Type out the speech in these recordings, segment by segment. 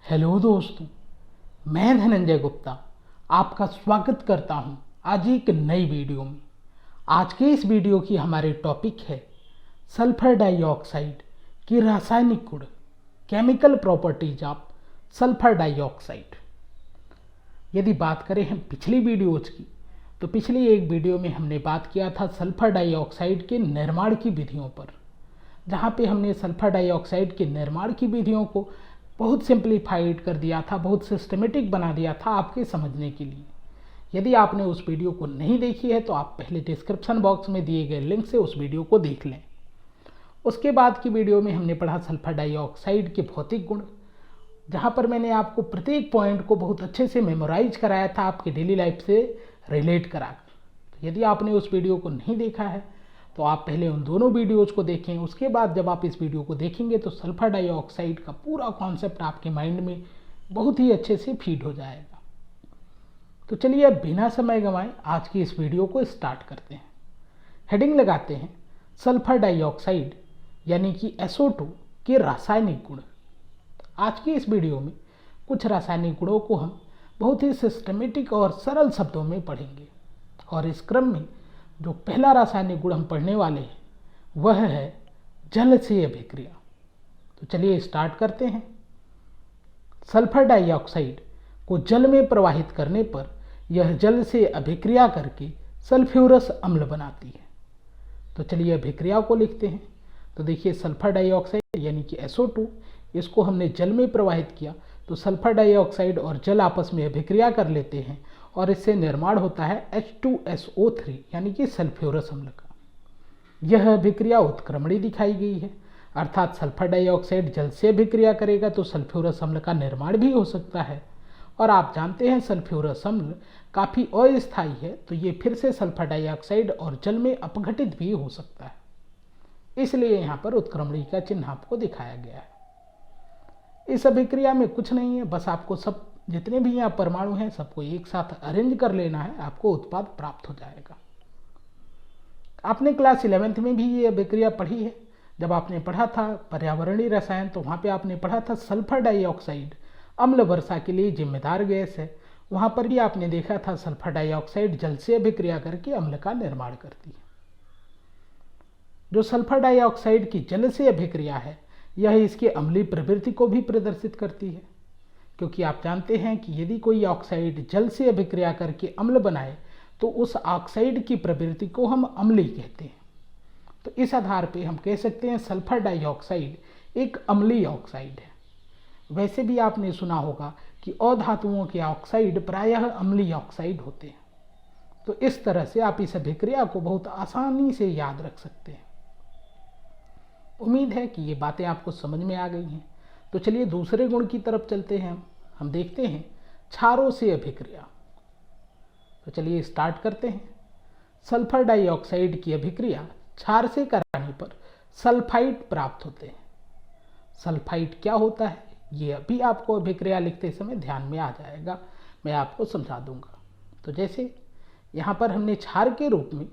Hello दोस्तों, मैं धनंजय गुप्ता आपका स्वागत करता हूं आज एक नई वीडियो में। आज के इस वीडियो की हमारे टॉपिक है सल्फर डाइऑक्साइड की रासायनिक गुण, chemical properties of sulphur dioxide. यदि बात करें हम पिछली वीडियोज की, तो पिछली एक वीडियो में हमने बात किया था सल्फर डाइऑक्साइड के निर्माण की विधियों पर, जहाँ पे हमने सल्फर डाइऑक्साइड के निर्माण की विधियों को बहुत सिंप्लीफाइड कर दिया था, बहुत सिस्टमेटिक बना दिया था आपके समझने के लिए। यदि आपने उस वीडियो को नहीं देखी है तो आप पहले डिस्क्रिप्शन बॉक्स में दिए गए लिंक से उस वीडियो को देख लें। उसके बाद की वीडियो में हमने पढ़ा सल्फर डाइऑक्साइड के भौतिक गुण, जहाँ पर मैंने आपको प्रत्येक पॉइंट को बहुत अच्छे से मेमोराइज कराया था, आपके डेली लाइफ से रिलेट कराकर। तो यदि आपने उस वीडियो को नहीं देखा है तो आप पहले उन दोनों वीडियोज़ को देखें। उसके बाद जब आप इस वीडियो को देखेंगे तो सल्फर डाइऑक्साइड का पूरा कॉन्सेप्ट आपके माइंड में बहुत ही अच्छे से फीड हो जाएगा। तो चलिए अब बिना समय गंवाए आज की इस वीडियो को स्टार्ट करते हैं। हेडिंग लगाते हैं सल्फर डाइऑक्साइड यानी कि SO2 के रासायनिक गुण। आज की इस वीडियो में कुछ रासायनिक गुणों को हम बहुत ही सिस्टमेटिक और सरल शब्दों में पढ़ेंगे, और इस क्रम में जो पहला रासायनिक गुण हम पढ़ने वाले हैं वह है जल से अभिक्रिया। तो चलिए स्टार्ट करते हैं। सल्फर डाइऑक्साइड को जल में प्रवाहित करने पर यह जल से अभिक्रिया करके सल्फ्यूरस अम्ल बनाती है। तो चलिए अभिक्रिया को लिखते हैं। तो देखिए सल्फर डाइऑक्साइड यानी कि SO2, इसको हमने जल में प्रवाहित किया तो सल्फर डाइऑक्साइड और जल आपस में अभिक्रिया कर लेते हैं और इससे निर्माण होता है H2SO3 यानी कि सल्फ्यूरस अम्ल का। यह अभिक्रिया उत्क्रमणी दिखाई गई है, अर्थात सल्फर डाइऑक्साइड जल से अभिक्रिया करेगा तो सल्फ्यूरस अम्ल का निर्माण भी हो सकता है। और आप जानते हैं सल्फ्यूरस अम्ल काफ़ी अस्थायी है, तो ये फिर से सल्फर डाइऑक्साइड और जल में अपघटित भी हो सकता है, इसलिए यहाँ पर उत्क्रमणी का चिन्ह आपको दिखाया गया है। इस अभिक्रिया में कुछ नहीं है, बस आपको सब जितने भी यहाँ परमाणु हैं सबको एक साथ अरेंज कर लेना है, आपको उत्पाद प्राप्त हो जाएगा। आपने क्लास 11th में भी ये अभिक्रिया पढ़ी है। जब आपने पढ़ा था पर्यावरणीय रसायन, तो वहाँ पे आपने पढ़ा था सल्फर डाइऑक्साइड अम्ल वर्षा के लिए जिम्मेदार गैस है। वहाँ पर भी आपने देखा था सल्फर डाइऑक्साइड जल से अभिक्रिया करके अम्ल का निर्माण करती है। जो सल्फर डाइऑक्साइड की जल से अभिक्रिया है, यह इसके अम्लीय प्रवृत्ति को भी प्रदर्शित करती है, क्योंकि आप जानते हैं कि यदि कोई ऑक्साइड जल से अभिक्रिया करके अम्ल बनाए तो उस ऑक्साइड की प्रवृत्ति को हम अम्लीय कहते हैं। तो इस आधार पे हम कह सकते हैं सल्फर डाइऑक्साइड एक अम्लीय ऑक्साइड है। वैसे भी आपने सुना होगा कि अधातुओं के ऑक्साइड प्रायः अम्लीय ऑक्साइड होते हैं। तो इस तरह से आप इस अभिक्रिया को बहुत आसानी से याद रख सकते हैं। उम्मीद है कि ये बातें आपको समझ में आ गई हैं। तो चलिए दूसरे गुण की तरफ चलते हैं। हम देखते हैं क्षारों से अभिक्रिया। तो चलिए स्टार्ट करते हैं। सल्फर डाइऑक्साइड की अभिक्रिया क्षार से कराने पर सल्फाइड प्राप्त होते हैं। सल्फाइड क्या होता है ये अभी आपको अभिक्रिया लिखते समय ध्यान में आ जाएगा, मैं आपको समझा दूंगा। तो जैसे यहाँ पर हमने क्षार के रूप में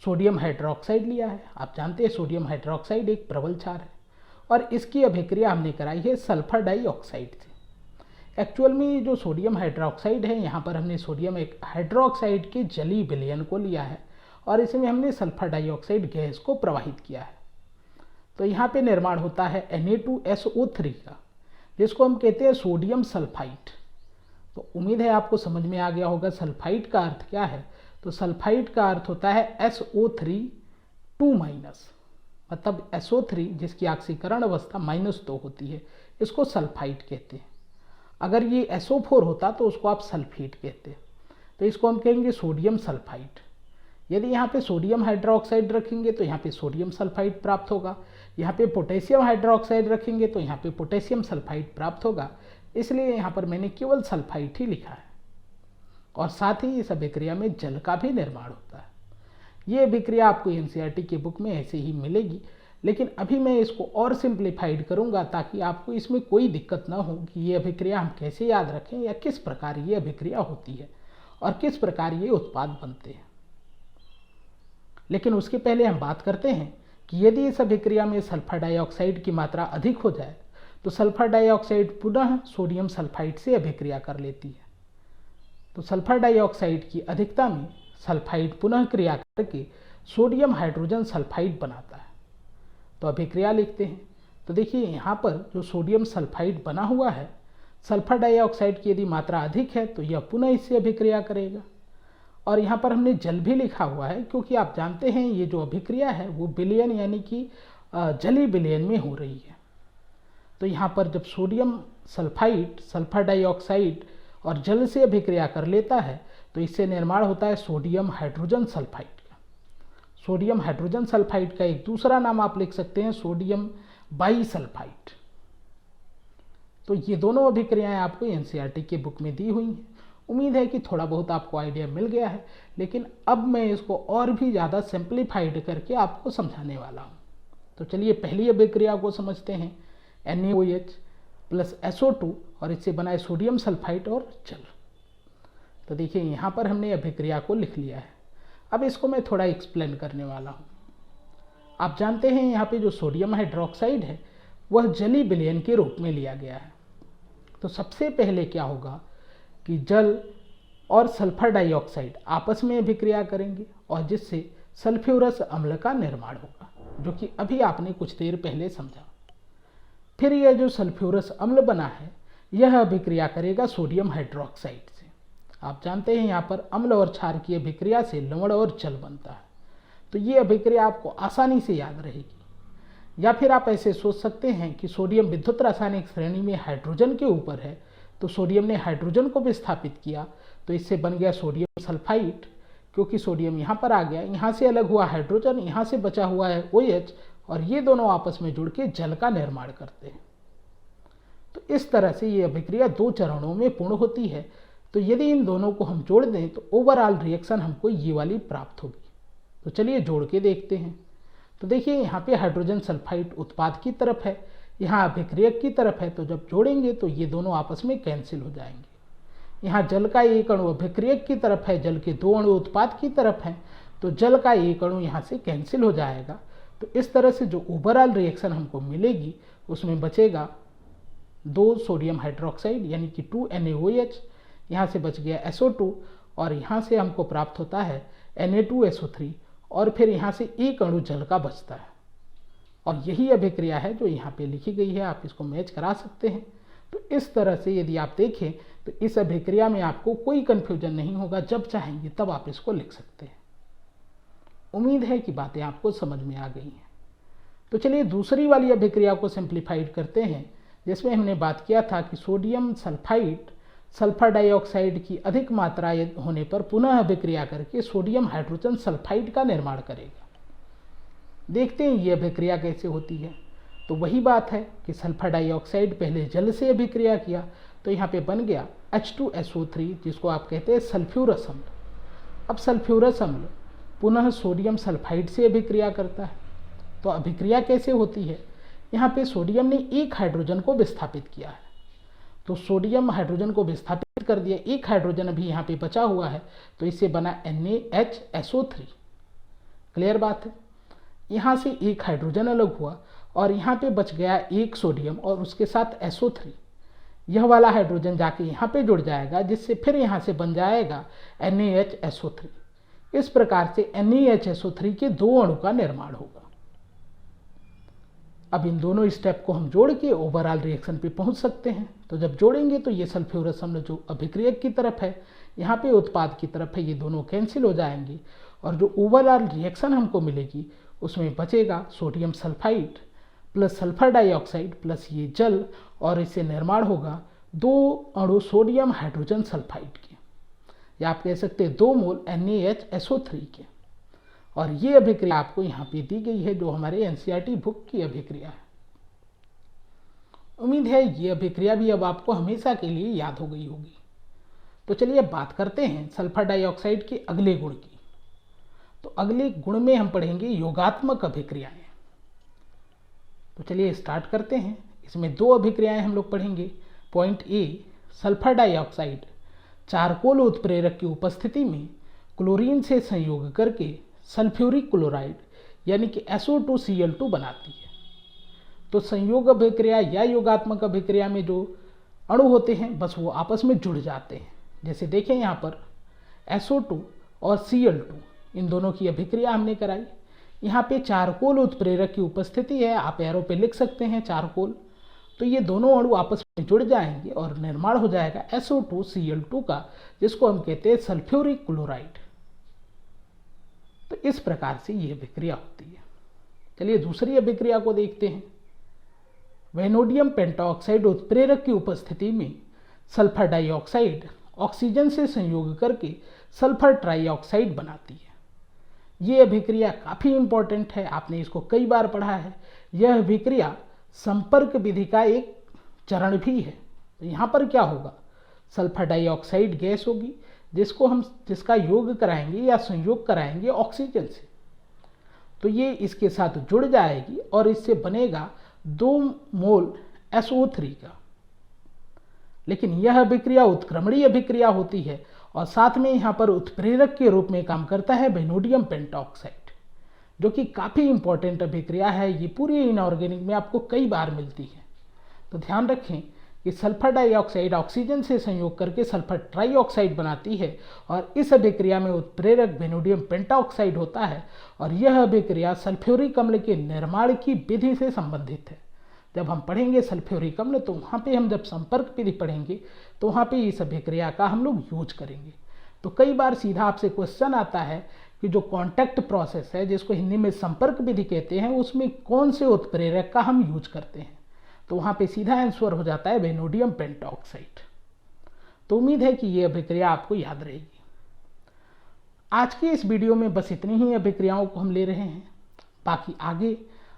सोडियम हाइड्रोक्साइड लिया है। आप जानते हैं सोडियम हाइड्रोक्साइड एक प्रबल क्षार है, और इसकी अभिक्रिया हमने कराई है सल्फर डाइऑक्साइड से। एक्चुअल में ये जो सोडियम हाइड्रोक्साइड है, यहाँ पर हमने सोडियम एक हाइड्रोक्साइड के जलीय विलयन को लिया है और इसमें हमने सल्फर डाइऑक्साइड गैस को प्रवाहित किया है। तो यहाँ पे निर्माण होता है Na2SO3 का, जिसको हम कहते हैं सोडियम सल्फाइड। तो उम्मीद है आपको समझ में आ गया होगा सल्फाइड का अर्थ क्या है। तो सल्फाइड का अर्थ होता है SO3 2-, मतलब SO3 जिसकी ऑक्सीकरण अवस्था -2 होती है, इसको सल्फाइड कहते हैं। अगर ये SO4 होता तो उसको आप सल्फेट कहते हैं। तो इसको हम कहेंगे सोडियम सल्फाइड। यदि यहाँ पे सोडियम हाइड्रोक्साइड रखेंगे तो यहाँ पे सोडियम सल्फाइड प्राप्त होगा, यहाँ पे पोटेशियम हाइड्रोक्साइड रखेंगे तो यहाँ पे पोटेशियम सल्फाइड प्राप्त होगा। इसलिए यहाँ पर मैंने केवल सल्फाइड ही लिखा है। और साथ ही इस अभिक्रिया में जल का भी निर्माण होता है। ये अभिक्रिया आपको NCERT की बुक में ऐसे ही मिलेगी, लेकिन अभी मैं इसको और सिंप्लीफाइड करूंगा ताकि आपको इसमें कोई दिक्कत ना हो कि ये अभिक्रिया हम कैसे याद रखें या किस प्रकार ये अभिक्रिया होती है और किस प्रकार ये उत्पाद बनते हैं। लेकिन उसके पहले हम बात करते हैं कि यदि इस अभिक्रिया में सल्फर डाइऑक्साइड की मात्रा अधिक हो जाए तो सल्फर डाइऑक्साइड पुनः सोडियम सल्फाइड से अभिक्रिया कर लेती है। तो सल्फर डाइऑक्साइड की अधिकता में सल्फाइड पुनः क्रिया करके सोडियम हाइड्रोजन सल्फाइड बनाता है। तो अभिक्रिया लिखते हैं। तो देखिए यहाँ पर जो सोडियम सल्फाइड बना हुआ है, सल्फर डाइऑक्साइड की यदि मात्रा अधिक है तो यह पुनः इससे अभिक्रिया करेगा। और यहाँ पर हमने जल भी लिखा हुआ है, क्योंकि आप जानते हैं ये जो अभिक्रिया है वो विलयन यानी कि जलीय विलयन में हो रही है। तो यहाँ पर जब सोडियम सल्फाइड सल्फर डाइऑक्साइड और जल से अभिक्रिया कर लेता है तो इससे निर्माण होता है सोडियम हाइड्रोजन सल्फाइड का। सोडियम हाइड्रोजन सल्फाइड का एक दूसरा नाम आप लिख सकते हैं सोडियम बाईसल्फाइड। तो ये दोनों अभिक्रियाएं आपको एनसीईआरटी के बुक में दी हुई हैं। उम्मीद है कि थोड़ा बहुत आपको आइडिया मिल गया है, लेकिन अब मैं इसको और भी ज़्यादा सिंप्लीफाइड करके आपको समझाने वाला हूँ। तो चलिए पहली अभिक्रिया को समझते हैं, NaOH प्लस SO2 और इससे बना है सोडियम सल्फाइड और जल। तो देखिए यहाँ पर हमने अभिक्रिया को लिख लिया है। अब इसको मैं थोड़ा एक्सप्लेन करने वाला हूँ। आप जानते हैं यहाँ पे जो सोडियम हाइड्रोक्साइड है वह जलीय विलयन के रूप में लिया गया है। तो सबसे पहले क्या होगा कि जल और सल्फर डाइऑक्साइड आपस में अभिक्रिया करेंगे और जिससे सल्फ्यूरस अम्ल का निर्माण होगा, जो कि अभी आपने कुछ देर पहले समझा। फिर यह जो सल्फ्यूरस अम्ल बना है यह अभिक्रिया करेगा सोडियम हाइड्रोक्साइड से। आप जानते हैं यहाँ पर अम्ल और क्षार की अभिक्रिया से लवण और जल बनता है। तो ये अभिक्रिया आपको आसानी से याद रहेगी। या फिर आप ऐसे सोच सकते हैं कि सोडियम विद्युत रासायनिक श्रेणी में हाइड्रोजन के ऊपर है, तो सोडियम ने हाइड्रोजन को विस्थापित किया तो इससे बन गया सोडियम सल्फाइड। क्योंकि सोडियम यहाँ पर आ गया, यहाँ से अलग हुआ हाइड्रोजन, यहाँ से बचा हुआ है OH और ये दोनों आपस में जुड़ के जल का निर्माण करते हैं। तो इस तरह से ये अभिक्रिया 2 चरणों में पूर्ण होती है। तो यदि इन दोनों को हम जोड़ दें तो ओवरऑल रिएक्शन हमको ये वाली प्राप्त होगी। तो चलिए जोड़ के देखते हैं। तो देखिए यहाँ पे हाइड्रोजन सल्फाइड उत्पाद की तरफ है, यहाँ अभिक्रियक की तरफ है। तो जब जोड़ेंगे तो ये दोनों आपस में कैंसिल हो जाएंगे। यहाँ जल का एक अणु अभिक्रियक की तरफ है, जल के 2 अणु उत्पाद की तरफ हैं, तो जल का एक अणु यहाँ से कैंसिल हो जाएगा। तो इस तरह से जो ओवरऑल रिएक्शन हमको मिलेगी उसमें बचेगा 2 सोडियम हाइड्रोक्साइड यानी कि 2 NaOH, यहाँ से बच गया SO2 और यहाँ से हमको प्राप्त होता है Na2SO3 और फिर यहाँ से एक अणु जल का बचता है। और यही अभिक्रिया है जो यहाँ पे लिखी गई है, आप इसको मैच करा सकते हैं। तो इस तरह से यदि आप देखें तो इस अभिक्रिया में आपको कोई कन्फ्यूजन नहीं होगा, जब चाहेंगे तब आप इसको लिख सकते हैं। उम्मीद है कि बातें आपको समझ में आ गई हैं। तो चलिए दूसरी वाली अभिक्रिया को सिंप्लीफाइड करते हैं, जिसमें हमने बात किया था कि सोडियम सल्फाइड सल्फर डाइऑक्साइड की अधिक मात्रा होने पर पुनः अभिक्रिया करके सोडियम हाइड्रोजन सल्फाइड का निर्माण करेगा। देखते हैं ये अभिक्रिया कैसे होती है। तो वही बात है कि सल्फर डाइऑक्साइड पहले जल से अभिक्रिया किया तो यहाँ पे बन गया H2SO3, जिसको आप कहते हैं सल्फ्यूरस अम्ल। अब सल्फ्यूरस अम्ल पुनः सोडियम सल्फाइड से अभिक्रिया करता है। तो अभिक्रिया कैसे होती है, यहाँ पे सोडियम ने एक हाइड्रोजन को विस्थापित किया है, तो सोडियम हाइड्रोजन को विस्थापित कर दिया, एक हाइड्रोजन अभी यहाँ पे बचा हुआ है, तो इससे बना NaHSO3। क्लियर बात है। यहाँ से एक हाइड्रोजन अलग हुआ और यहाँ पे बच गया एक सोडियम और उसके साथ SO3। यह वाला हाइड्रोजन जाके यहाँ पे जुड़ जाएगा, जिससे फिर यहाँ से बन जाएगा NaHSO3। इस प्रकार से NaHSO3 के 2 अणु का निर्माण होगा। अब इन दोनों स्टेप को हम जोड़ के ओवरऑल रिएक्शन पे पहुंच सकते हैं। तो जब जोड़ेंगे तो ये सल्फ्यूरस अम्ल जो अभिक्रियक की तरफ है, यहाँ पे उत्पाद की तरफ है, ये दोनों कैंसिल हो जाएंगे और जो ओवरऑल रिएक्शन हमको मिलेगी उसमें बचेगा sodium sulphide plus sulphur dioxide plus ये जल, और इससे निर्माण होगा 2 अणु सोडियम हाइड्रोजन सल्फाइड के, या आप कह सकते हैं 2 मोल NaHSO3 के। और ये अभिक्रिया आपको यहाँ पे दी गई है जो हमारे एनसीईआरटी बुक की अभिक्रिया है। उम्मीद है ये अभिक्रिया भी अब आपको हमेशा के लिए याद हो गई होगी। तो चलिए अब बात करते हैं सल्फर डाइऑक्साइड के अगले गुण की। तो अगले गुण में हम पढ़ेंगे योगात्मक अभिक्रियाएं। तो चलिए स्टार्ट करते हैं। इसमें 2 अभिक्रियाएं हम लोग पढ़ेंगे। Point A, sulphur dioxide charcoal उत्प्रेरक की उपस्थिति में क्लोरीन से संयोग करके सल्फ्यूरिक क्लोराइड यानी कि SO2Cl2 बनाती है। तो संयोग अभिक्रिया या योगात्मक अभिक्रिया में जो अणु होते हैं बस वो आपस में जुड़ जाते हैं। जैसे देखें यहाँ पर SO2 और Cl2 इन दोनों की अभिक्रिया हमने कराई। यहाँ पे चारकोल उत्प्रेरक की उपस्थिति है, आप एरो पे लिख सकते हैं चारकोल। तो ये दोनों अणु आपस में जुड़ जाएंगे और निर्माण हो जाएगा SO2Cl2 का, जिसको हम कहते हैं सल्फ्यूरिक क्लोराइड। तो इस प्रकार से ये अभिक्रिया होती है। चलिए दूसरी अभिक्रिया को देखते हैं। वेनोडियम पेंटाऑक्साइड उत्प्रेरक की उपस्थिति में सल्फर डाइऑक्साइड ऑक्सीजन से संयोग करके सल्फर ट्राइऑक्साइड बनाती है। ये अभिक्रिया काफ़ी इंपॉर्टेंट है, आपने इसको कई बार पढ़ा है। यह अभिक्रिया संपर्क विधि का एक चरण भी है। तो यहाँ पर क्या होगा, सल्फर डाइऑक्साइड गैस होगी जिसका योग कराएंगे या संयोग कराएंगे ऑक्सीजन से। तो ये इसके साथ जुड़ जाएगी और इससे बनेगा 2 मोल SO3 का। लेकिन यह अभिक्रिया उत्क्रमणीय अभिक्रिया होती है और साथ में यहाँ पर उत्प्रेरक के रूप में काम करता है वेनोडियम पेंटाऑक्साइड, जो कि काफ़ी इंपॉर्टेंट अभिक्रिया है। ये पूरी इनऑर्गेनिक में आपको कई बार मिलती है। तो ध्यान रखें कि सल्फर डाइऑक्साइड ऑक्सीजन से संयोग करके सल्फर ट्राइऑक्साइड बनाती है और इस अभिक्रिया में उत्प्रेरक वेनोडियम पेंटाऑक्साइड होता है और यह अभिक्रिया सल्फ्यूरिक अम्ल के निर्माण की विधि से संबंधित है। जब हम पढ़ेंगे सल्फ्यूरिक अम्ल तो वहाँ पे हम जब संपर्क विधि पढ़ेंगे तो वहाँ पे इस अभिक्रिया का हम लोग यूज करेंगे। तो कई बार सीधा आपसे क्वेश्चन आता है कि जो कॉन्टैक्ट प्रोसेस है, जिसको हिंदी में संपर्क विधि कहते हैं, उसमें कौन से उत्प्रेरक का हम यूज करते हैं। तो वहाँ पे सीधा आंसर हो जाता है वेनोडियम पेंटाऑक्साइड। तो उम्मीद है कि ये अभिक्रिया आपको याद रहेगी। आज के इस वीडियो में बस इतनी ही अभिक्रियाओं को हम ले रहे हैं। बाकी आगे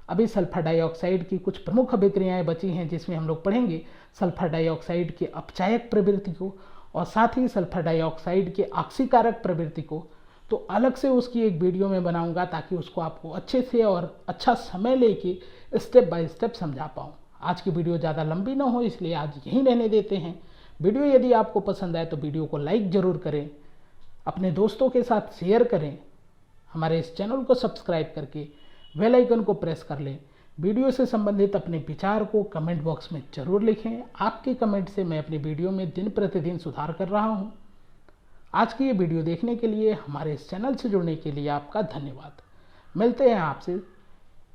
अभी सल्फर डाइऑक्साइड की कुछ प्रमुख अभिक्रियाएं बची हैं, जिसमें हम लोग पढ़ेंगे सल्फर डाइऑक्साइड के अपचायक प्रवृत्ति को और साथ ही सल्फर डाइऑक्साइड के ऑक्सीकारक प्रवृत्ति को। तो अलग से उसकी एक वीडियो में बनाऊंगा ताकि उसको आपको अच्छे से और अच्छा समय लेके स्टेप बाय स्टेप समझा पाऊँ। आज की वीडियो ज़्यादा लंबी ना हो इसलिए आज यहीं रहने देते हैं। वीडियो यदि आपको पसंद आए तो वीडियो को लाइक ज़रूर करें, अपने दोस्तों के साथ शेयर करें, हमारे इस चैनल को सब्सक्राइब करके बेल आइकन को प्रेस कर लें। वीडियो से संबंधित अपने विचार को कमेंट बॉक्स में ज़रूर लिखें। आपके कमेंट से मैं अपनी वीडियो में दिन प्रतिदिन सुधार कर रहा हूँ। आज की ये वीडियो देखने के लिए, हमारे इस चैनल से जुड़ने के लिए आपका धन्यवाद। मिलते हैं आपसे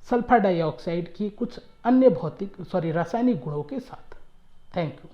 सल्फर डाइऑक्साइड की कुछ अन्य रासायनिक गुणों के साथ। Thank you.